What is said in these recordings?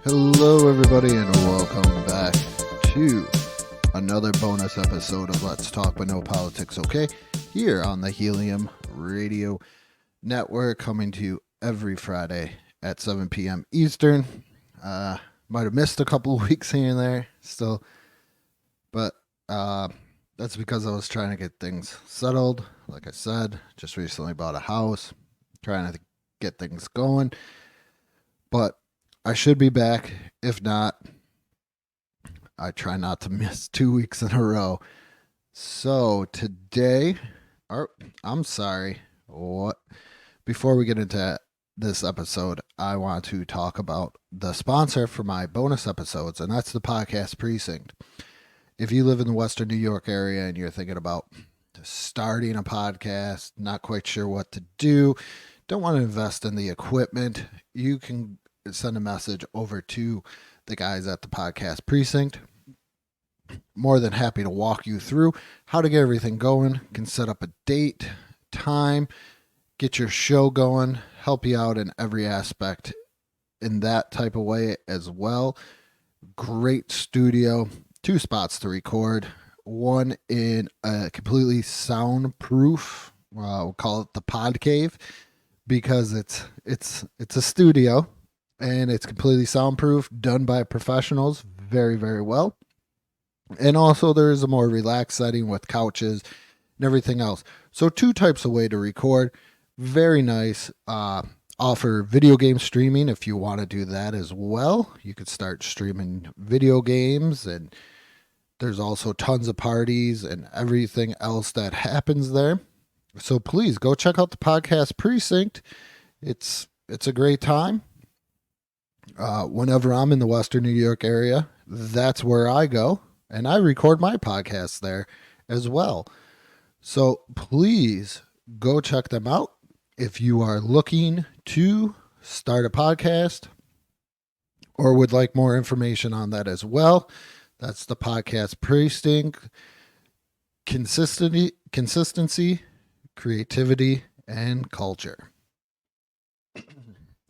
Hello, everybody, and welcome back to another bonus episode of Let's Talk But No Politics, okay? Here on the Helium Radio Network, coming to you every Friday at 7 p.m. Eastern. Might have missed a couple of weeks here and there still, but that's because I was trying to get things settled. Like I said, just recently bought a house, trying to get things going, but I should be back. If not, I try not to miss 2 weeks in a row. So today, I'm sorry. What? Before we get into this episode, I want to talk about the sponsor for my bonus episodes, and that's the Podcast Precinct. If you live in the Western New York area and you're thinking about starting a podcast, not quite sure what to do, don't want to invest in the equipment, you can send a message over to the guys at the Podcast Precinct. More than happy to walk you through how to get everything going. Can set up a date, time, get your show going, help you out in every aspect in that type of way as well. Great studio, 2 spots to record. One in a completely soundproof, we'll call it the Pod Cave, because it's a studio. And it's completely soundproof, done by professionals very, very well. And also there is a more relaxed setting with couches and everything else. So 2 types of way to record. Very nice. Offer video game streaming if you want to do that as well. You could start streaming video games, and there's also tons of parties and everything else that happens there. So please go check out the Podcast Precinct. It's a great time. Whenever I'm in the Western New York area, that's where I go, and I record my podcast there as well. So please go check them out if you are looking to start a podcast or would like more information on that as well. That's the Podcast Precinct. Consistency, creativity, and culture.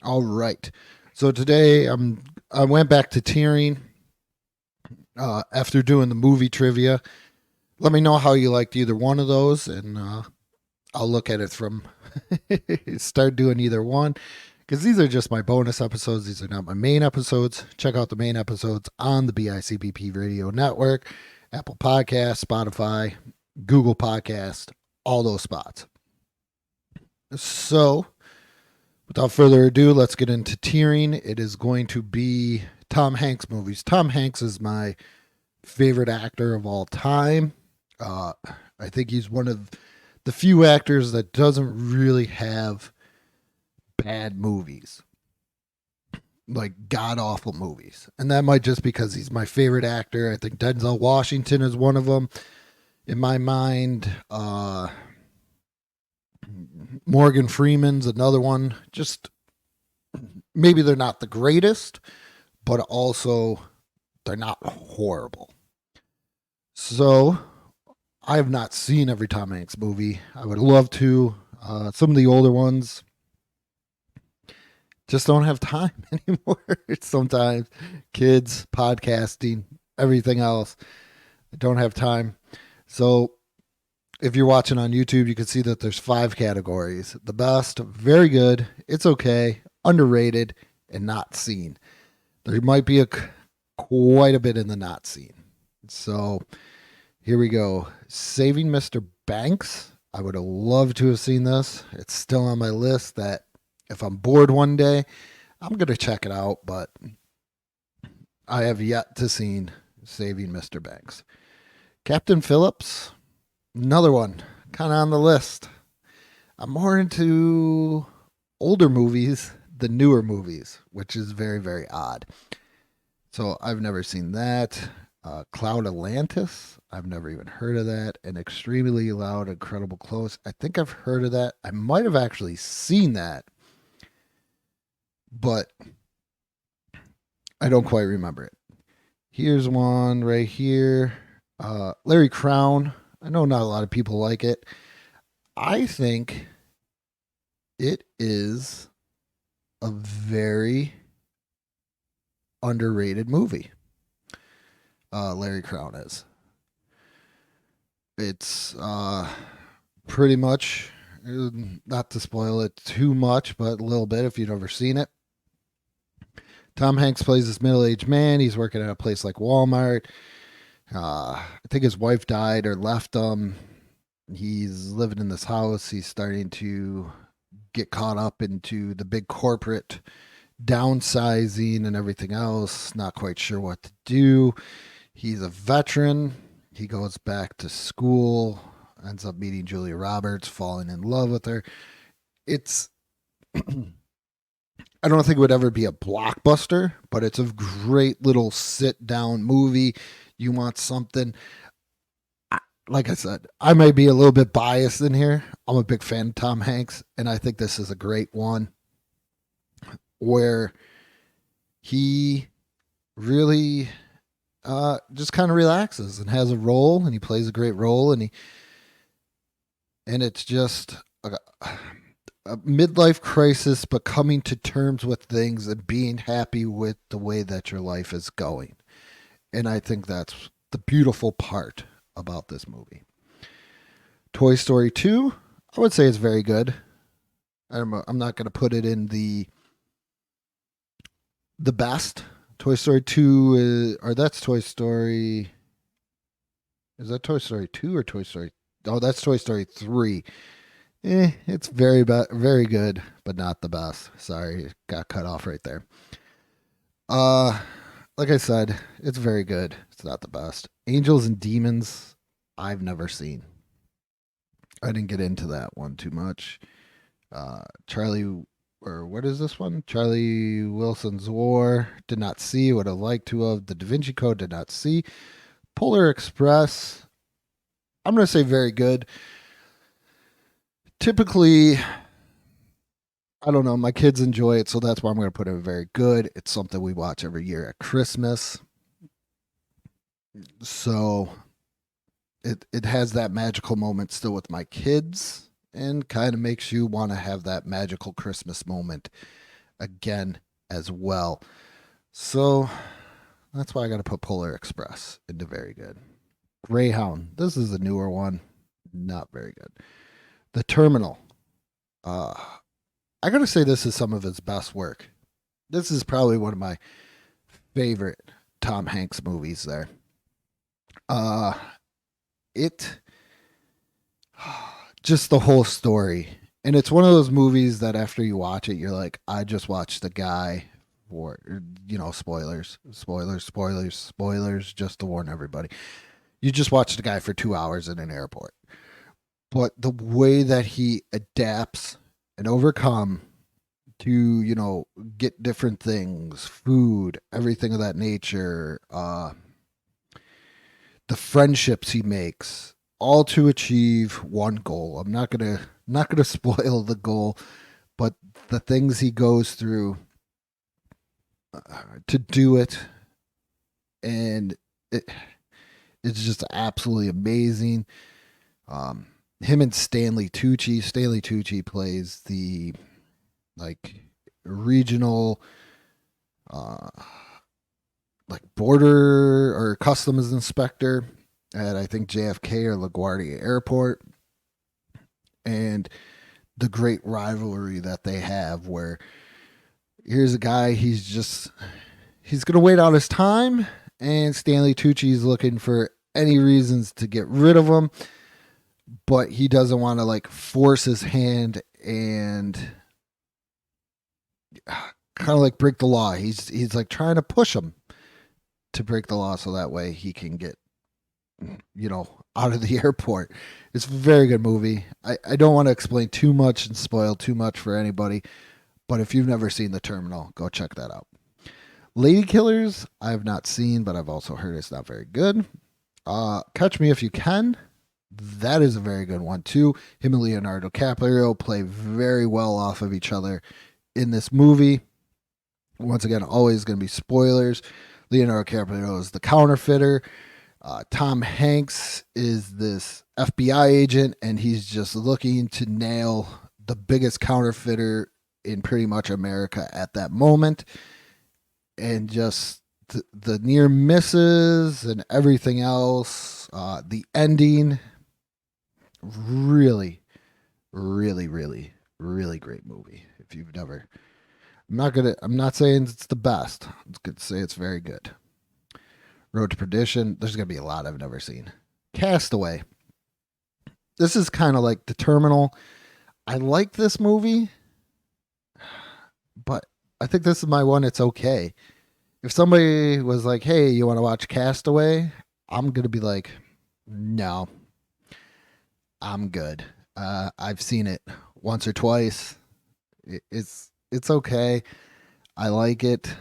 All right. So today I went back to tiering after doing the movie trivia. Let me know how you liked either one of those, and I'll look at it from start doing either one, because these are just my bonus episodes. These are not my main episodes. Check out the main episodes on the BICBP Radio Network, Apple Podcasts, Spotify, Google Podcast, all those spots. So without further ado, let's get into tiering. It is going to be Tom Hanks movies. Tom Hanks is my favorite actor of all time. I think he's one of the few actors that doesn't really have bad movies, like god-awful movies. And that might just because he's my favorite actor. I think Denzel Washington is one of them. In my mind, Morgan Freeman's another one. Just maybe they're not the greatest, but also they're not horrible. So I have not seen every Tom Hanks movie. I would love to. Some of the older ones just don't have time anymore. Sometimes kids, podcasting, everything else. I don't have time. So if you're watching on YouTube, you can see that there's 5 categories. The best, very good, it's okay, underrated, and not seen. There might be quite a bit in the not seen. So here we go. Saving Mr. Banks. I would have loved to have seen this. It's still on my list that if I'm bored one day, I'm going to check it out, but I have yet to see Saving Mr. Banks. Captain Phillips. Another one, kind of on the list. I'm more into older movies than newer movies, which is very, very odd. So I've never seen that. Cloud Atlantis. I've never even heard of that. And Extremely Loud, Incredible Close. I think I've heard of that. I might have actually seen that, but I don't quite remember it. Here's one right here. Larry Crown. I know not a lot of people like it. I think it is a very underrated movie. Larry Crown is. It's pretty much, not to spoil it too much, but a little bit if you've never seen it. Tom Hanks plays this middle-aged man. He's working at a place like Walmart. I think his wife died or left him. He's living in this house. He's starting to get caught up into the big corporate downsizing and everything else. Not quite sure what to do. He's a veteran. He goes back to school, ends up meeting Julia Roberts, falling in love with her. It's I don't think it would ever be a blockbuster, but it's a great little sit down movie. You want something, like I said, I may be a little bit biased in here. I'm a big fan of Tom Hanks, and I think this is a great one where he really just kind of relaxes and has a role, and he plays a great role, and it's just a midlife crisis, but coming to terms with things and being happy with the way that your life is going. And I think that's the beautiful part about this movie. Toy Story 2, I would say it's very good. I'm not going to put it in the best. Toy Story 2 is, or that's Toy Story. Is that Toy Story 2 or Toy Story? Oh, that's Toy Story 3. It's very good, but not the best. Sorry, got cut off right there. Like I said, it's very good. It's not the best. Angels and Demons, I've never seen. I didn't get into that one too much. Charlie, or what is this one? Charlie Wilson's War, did not see. Would have liked to have. The Da Vinci Code, did not see. Polar Express, I'm going to say very good. Typically, I don't know, my kids enjoy it, so that's why I'm going to put it very good. It's something we watch every year at Christmas. So it has that magical moment still with my kids and kind of makes you want to have that magical Christmas moment again as well. So that's why I got to put Polar Express into very good. Greyhound, this is a newer one, not very good. The Terminal, I gotta say this is some of his best work. This is probably one of my favorite Tom Hanks movies there. Uh it just the whole story. And it's one of those movies that after you watch it, you're like, I just watched the guy for, spoilers, just to warn everybody. You just watched the guy for 2 hours in an airport. But the way that he adapts and overcome to, get different things, food, everything of that nature, the friendships he makes, all to achieve one goal. I'm not gonna spoil the goal, but the things he goes through to do it, and it's just absolutely amazing. Him and Stanley Tucci. Stanley Tucci plays the like regional like border or customs inspector at I think JFK or LaGuardia Airport, and the great rivalry that they have where here's a guy, he's gonna wait out his time, and Stanley Tucci's looking for any reasons to get rid of him, but he doesn't want to like force his hand and kind of like break the law. He's like trying to push him to break the law so that way he can get out of the airport. It's a very good movie. I don't want to explain too much and spoil too much for anybody, but if you've never seen The Terminal, go check that out. Lady Killers, I have not seen, but I've also heard it's not very good. Catch Me If You Can, that is a very good one too. Him and Leonardo DiCaprio play very well off of each other in this movie. Once again, always going to be spoilers. Leonardo DiCaprio is the counterfeiter. Tom Hanks is this FBI agent, and he's just looking to nail the biggest counterfeiter in pretty much America at that moment. and just the near misses and everything else. The ending, really, really, really, really great movie. If you've never, I'm not saying it's the best. I'm going to say it's very good. Road to Perdition. There's gonna be a lot I've never seen. Castaway. This is kind of like The Terminal. I like this movie, but I think this is my one. It's okay. If somebody was like, "Hey, you want to watch Castaway?" I'm gonna be like, "No, I'm good. I've seen it once or twice. It's okay. I like it.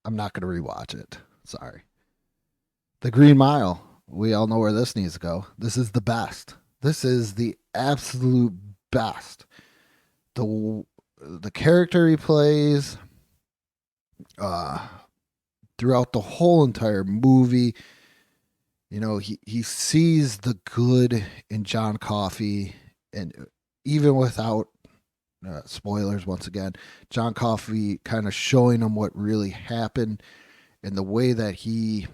I'm not gonna rewatch it. Sorry." The Green Mile. We all know where this needs to go. This is the best. This is the absolute best. The character he plays uh, throughout the whole entire movie, he sees the good in John Coffey, and even without spoilers, once again, John Coffey kind of showing him what really happened and the way that he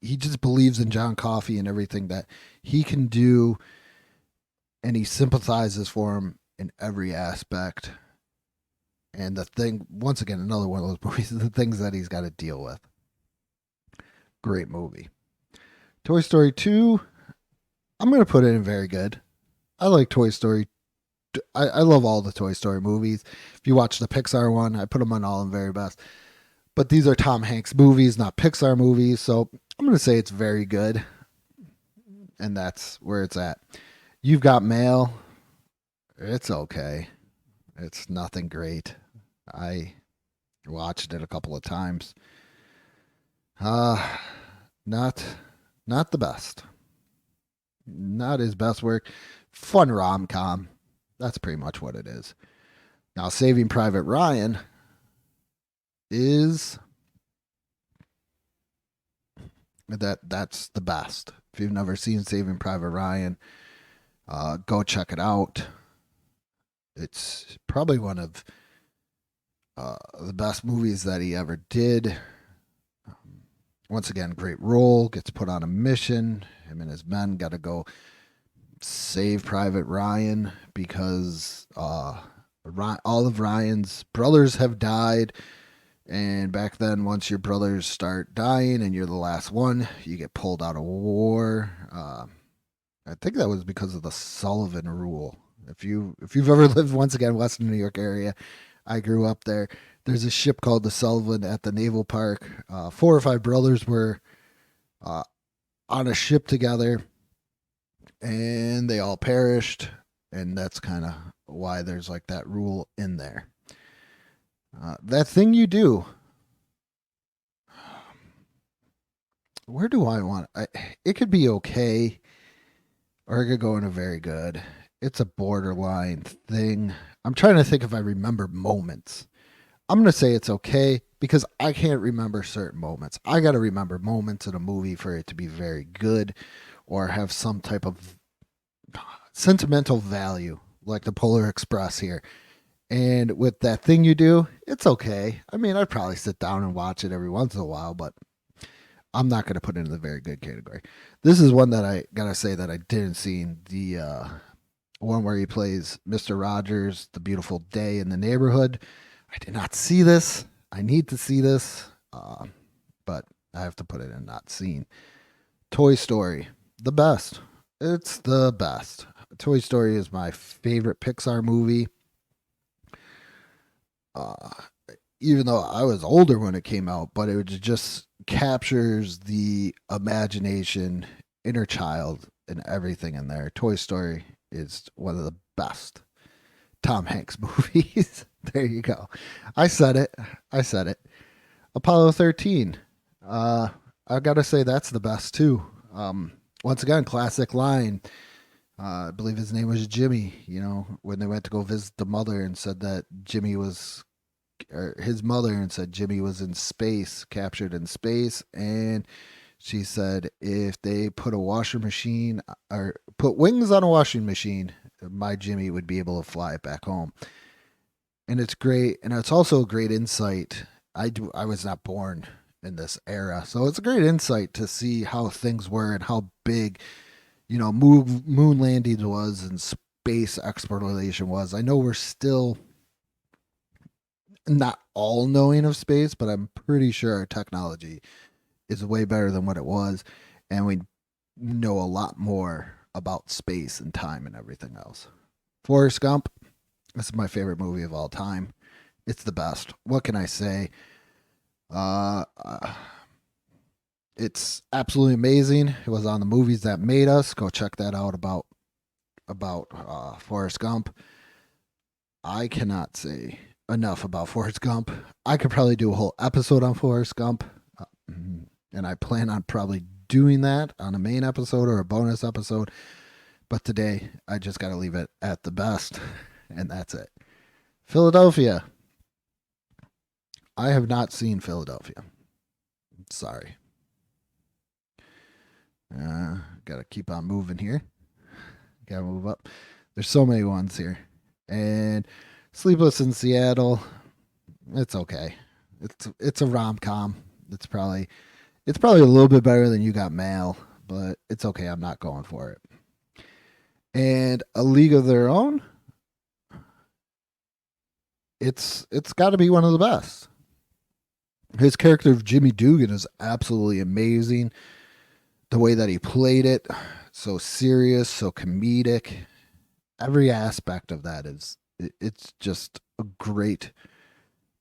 just believes in John Coffey and everything that he can do, and he sympathizes for him in every aspect. And the thing, once again, another one of those movies, the things that he's got to deal with. Great movie. Toy Story 2, I'm going to put it in very good. I like Toy Story. I love all the Toy Story movies. If you watch the Pixar one, I put them on all in very best. But these are Tom Hanks movies, not Pixar movies. So I'm going to say it's very good. And that's where it's at. You've Got Mail. It's okay. It's nothing great. I watched it a couple of times. Uh not not the best. Not his best work. Fun rom com. That's pretty much what it is. Now, Saving Private Ryan is that's the best. If you've never seen Saving Private Ryan, go check it out. It's probably one of the best movies that he ever did. Once again, great role. Gets put on a mission. Him and his men got to go save Private Ryan because all of Ryan's brothers have died. And back then, once your brothers start dying and you're the last one, you get pulled out of war. I think that was because of the Sullivan Rule. If you've ever lived, once again, Western New York area, I grew up there. There's a ship called the Sullivan at the Naval Park. 4 or 5 brothers were uh, on a ship together, and they all perished. And that's kind of why there's like that rule in there. That thing you do. Where do I want it? Could be okay, or it could go into very good. It's a borderline thing. I'm trying to think if I remember moments. I'm going to say it's okay because I can't remember certain moments. I got to remember moments in a movie for it to be very good or have some type of sentimental value, like the Polar Express here. And with that thing you do, it's okay. I mean, I'd probably sit down and watch it every once in a while, but I'm not going to put it in the very good category. This is one that I got to say that I didn't see. The one where he plays Mr. Rogers, The Beautiful Day in the Neighborhood. I did not see this. I need to see this, but I have to put it in not seen. Toy Story, the best. It's the best. Toy Story is my favorite Pixar movie. Uh, Even though I was older when it came out, but it just captures the imagination, inner child, and everything in there. Toy Story is one of the best Tom Hanks movies. There you go. I said it. I said it. Apollo 13. I gotta say that's the best too. Once again, classic line. I believe his name was Jimmy. When they went to go visit the mother and said that Jimmy was, or his mother, and said Jimmy was in space, captured in space, and she said if they put a washing machine or put wings on a washing machine, my Jimmy would be able to fly it back home. and it's great, and it's also a great insight. I was not born in this era, so it's a great insight to see how things were and how big moon landings was and space exploration was. I know we're still not all knowing of space, but I'm pretty sure our technology is way better than what it was, and we know a lot more about space and time and everything else. Forrest Gump, this is my favorite movie of all time. It's the best. What can I say? Uh, uh, it's absolutely amazing. It was on the movies that made us. Go check that out about Forrest Gump. I cannot say enough about Forrest Gump. I could probably do a whole episode on Forrest Gump, and I plan on probably doing that on a main episode or a bonus episode. But today, I just got to leave it at the best, and that's it. Philadelphia. I have not seen Philadelphia. Sorry. Got to keep on moving here. Got to move up. There's so many ones here. And Sleepless in Seattle. It's okay. It's a rom com. It's probably a little bit better than You Got Mail, but it's okay. I'm not going for it. And A League of Their Own. It's got to be one of the best. His character of Jimmy Dugan is absolutely amazing. The way that he played it, so serious, so comedic. Every aspect of that it's just a great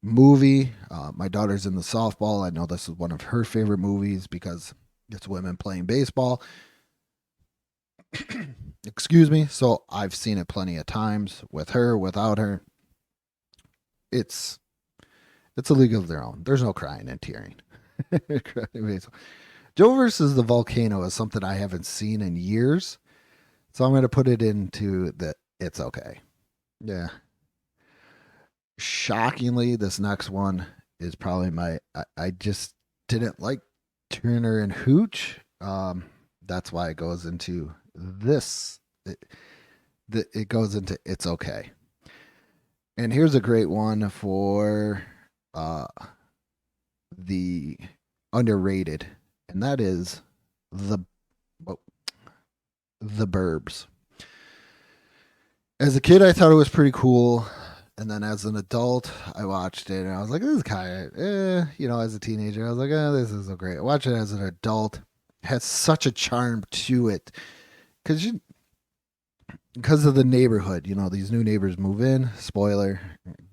movie. My daughter's in the softball. I know this is one of her favorite movies because it's women playing baseball. Excuse me. So I've seen it plenty of times with her, without her. It's it's a league of their own. There's no crying and tearing. Joe versus the volcano is something I haven't seen in years, so I'm going to put it into the it's okay. Yeah. Shockingly, this next one is probably I just didn't like Turner and Hooch. That's why it goes into this. It goes into it's okay. And here's a great one for uh, the underrated, and that is the oh, the Burbs. As a kid, I thought it was pretty cool, and then as an adult, I watched it and I was like, "This is kind of," As a teenager, I was like, "This is so great." I watched it as an adult. It has such a charm to it because because of the neighborhood. These new neighbors move in. Spoiler,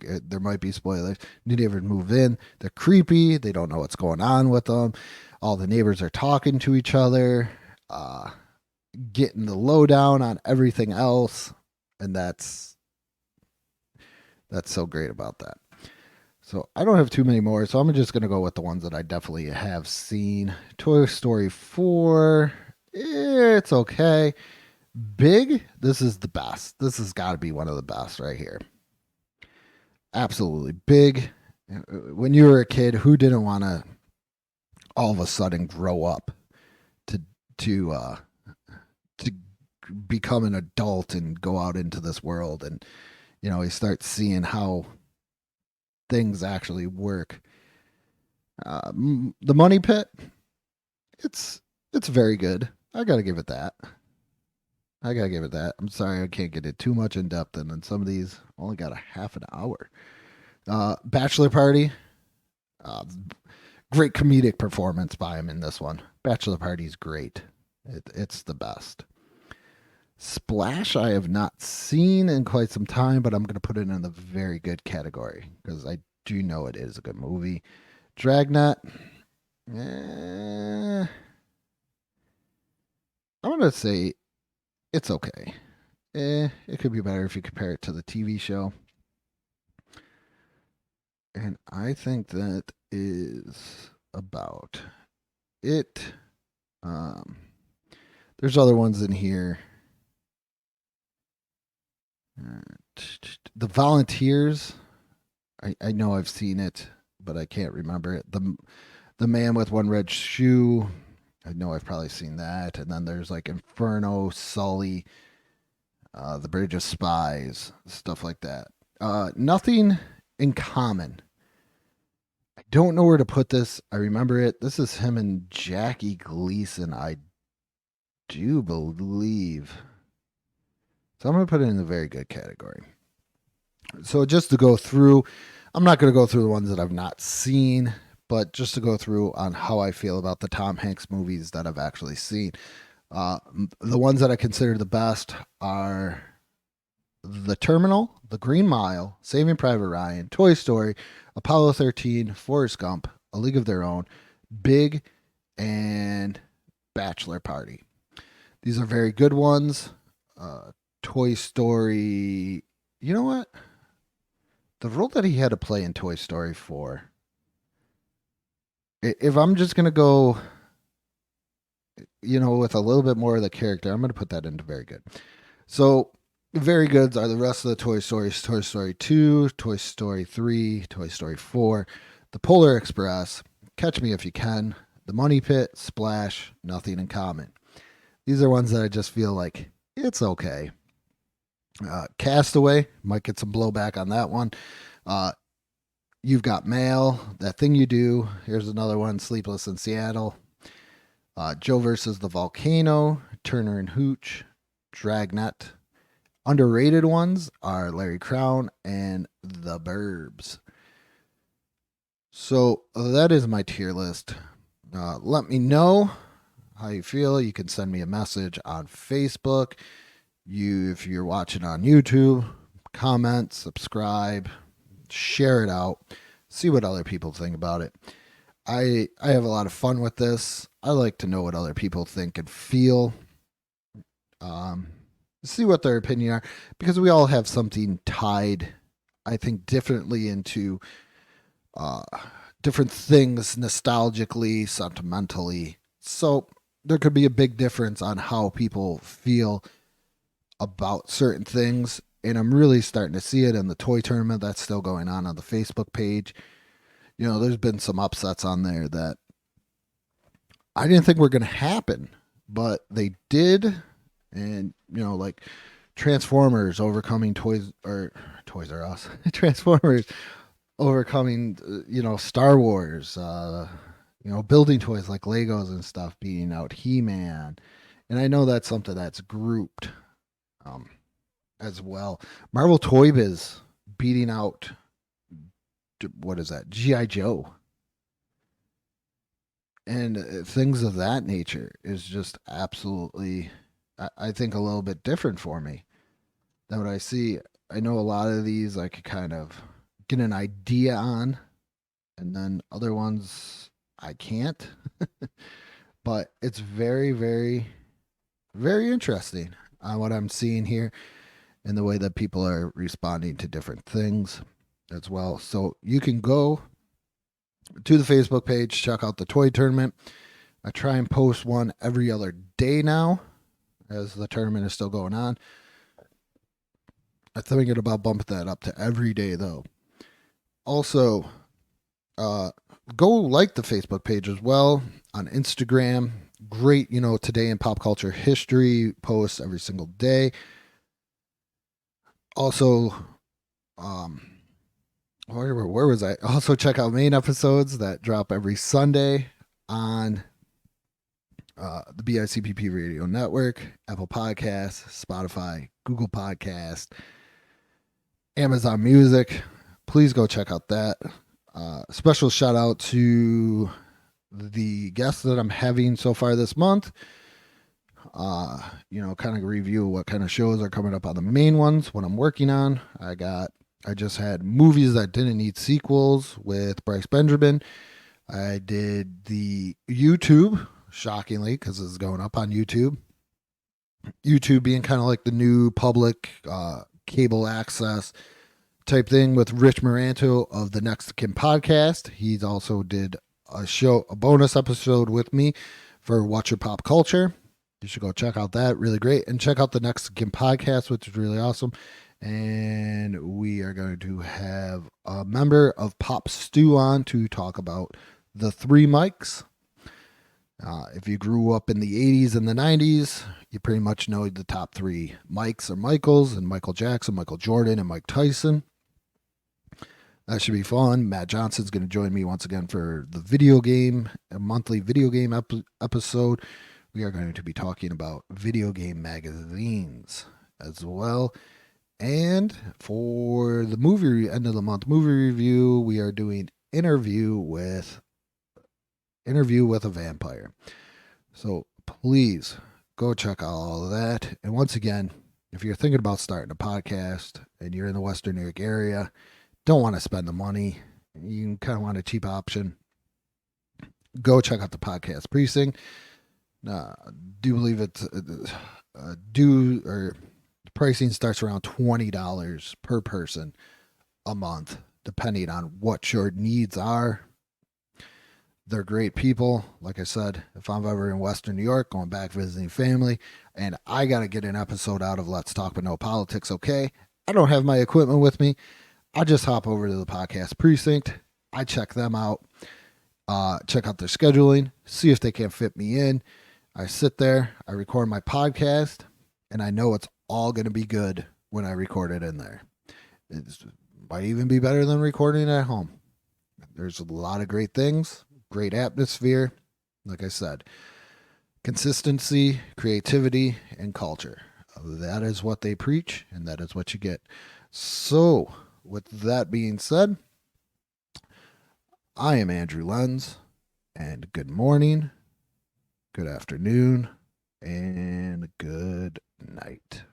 there might be spoilers. New neighbors move in. They're creepy. They don't know what's going on with them. All the neighbors are talking to each other, uh, getting the lowdown on everything else, and that's so great about that. So I don't have too many more, so I'm just gonna go with the ones that I definitely have seen. Toy Story 4, it's okay. Big, this is the best. This has got to be one of the best right here. Absolutely big. When you were a kid, who didn't want to all of a sudden grow up to to uh, to become an adult and go out into this world, and you start seeing how things actually work. The Money Pit, it's it's very good. I gotta give it that. I gotta give it that. I'm sorry I can't get it too much in depth, and then some of these only got a half an hour. Bachelor Party, uh, great comedic performance by him in this one. Bachelor Party is great. It's the best. Splash, I have not seen in quite some time, but I'm gonna put it in the very good category because I do know it is a good movie. Dragnet, I'm gonna say it's okay. It could be better if you compare it to the TV show. And I think that is about it. Um, there's other ones in here. The Volunteers. I know I've seen it, but I can't remember it. The Man with One Red Shoe. I know I've probably seen that. And then there's like Inferno, Sully, The Bridge of Spies, stuff like that. Nothing in Common. I don't know where to put this. I remember it. This is him and Jackie Gleason, I do believe. So I'm going to put it in the very good category. So just to go through, I'm not going to go through the ones that I've not seen, but just to go through on how I feel about the Tom Hanks movies that I've actually seen. The ones that I consider the best are The Terminal, The Green Mile, Saving Private Ryan, Toy Story, Apollo 13, Forrest Gump, A League of Their Own, Big, and Bachelor Party. These are very good ones. Toy Story, you know what? The role that he had to play in Toy Story 4, if I'm just going to go, with a little bit more of the character, I'm going to put that into very good. So, very goods are the rest of the Toy Stories: Toy Story 2, Toy Story 3, Toy Story 4, The Polar Express, Catch Me If You Can, The Money Pit, Splash, Nothing in Common. These are ones that I just feel like it's okay. Castaway, might get some blowback on that one. You've Got Mail, That Thing You Do. Here's another one, Sleepless in Seattle. Joe versus the Volcano, Turner and Hooch, Dragnet. Underrated ones are Larry Crowne and The Burbs. So that is my tier list. Let me know how you feel. You can send me a message on Facebook. If you're watching on YouTube, comment, subscribe, share it out, see what other people think about it. I have a lot of fun with this. I like to know what other people think and feel. See what their opinion are, because we all have something tied, I think, differently into different things nostalgically, sentimentally. So there could be a big difference on how people feel about certain things, and I'm really starting to see it in the toy tournament that's still going on the Facebook page. There's been some upsets on there that I didn't think were going to happen, but they did. And, like Transformers overcoming Toys R Us, Transformers overcoming, Star Wars, building toys like Legos and stuff, beating out He-Man. And I know that's something that's grouped as well. Marvel Toy Biz beating out, what is that, G.I. Joe. And things of that nature is just absolutely, I think, a little bit different for me than what I see. I know a lot of these I could kind of get an idea on, and then other ones I can't. But it's very, very, very interesting on what I'm seeing here and the way that people are responding to different things as well. So you can go to the Facebook page, check out the toy tournament. I try and post one every other day now, as the tournament is still going on. I'm thinking about bumping that up to every day, though. Also, go like the Facebook page as well on Instagram. Great, today in pop culture history posts every single day. Also, where was I? Also, check out main episodes that drop every Sunday on the BICPP Radio Network, Apple Podcasts, Spotify, Google Podcast, Amazon Music. Please go check out that. Special shout out to the guests that I'm having so far this month. Kind of review what kind of shows are coming up on the main ones, what I'm working on. I just had Movies That Didn't Need Sequels with Bryce Benjamin. I did the YouTube, shockingly, because it's going up on YouTube. YouTube being kind of like the new public cable access type thing, with Rich Moranto of the Next Kim podcast. He's also did a bonus episode with me for Watch Your Pop Culture. You should go check out that. Really great. And check out the Next Kim podcast, which is really awesome. And we are going to have a member of Pop Stew on to talk about the Three Mics. If you grew up in the 80s and the 90s, you pretty much know the top three Mikes are Michaels and Michael Jackson, Michael Jordan, and Mike Tyson. That should be fun. Matt Johnson's going to join me once again for the video game, a monthly video game episode. We are going to be talking about video game magazines as well. And for the movie end of the month movie review, we are doing interview with a vampire. So please go check out all of that. And once again, if you're thinking about starting a podcast and you're in the Western New York area, don't want to spend the money, you kind of want a cheap option, go check out the Podcast Precinct. Do believe it's the pricing starts around $20 per person a month, depending on what your needs are. They're great people. Like I said, if I'm ever in Western New York, going back visiting family, and I got to get an episode out of Let's Talk But No Politics, okay? I don't have my equipment with me. I just hop over to the Podcast Precinct. I check them out, check out their scheduling, see if they can fit me in. I sit there, I record my podcast, and I know it's all going to be good when I record it in there. It might even be better than recording at home. There's a lot of great things, great atmosphere. Like I said, consistency, creativity, and culture. That is what they preach, and that is what you get. So, with that being said, I am Andrew Lenz, and good morning, good afternoon, and good night.